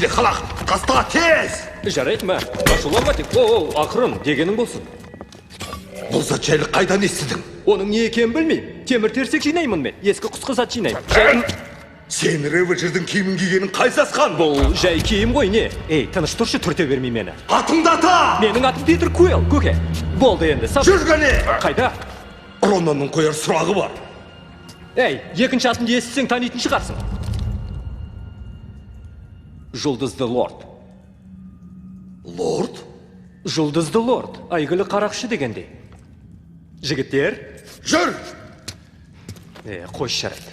келе қалақ, таста тез! Жарайды ма? Ашуланма тек. Ақырын дегенің болсын. Бұл зат жайлы қайдан естідің? Оның не екенін білмеймін. Темір терсек жинаймын мен. Ескі құсқы зат жинаймын. Сен реводжердің киімін кигенін қайсасқан? Бұл жай киім ғой не? Ей, тыныш тұршы, түрте бермей мені. Атыңды ата! Менің атым Питер Куэлл, көке. Болды енді, сап. Жүргәне! Қайда? Ронанның қояр сұрағы бар. Ей, екінші атымды естісең танитын шығарсың. Жұлдызды лорд. Лорд? Жұлдызды лорд, айгілі қарақшы дегендей. Жігіттер? Жүр! Қойшы жарайды.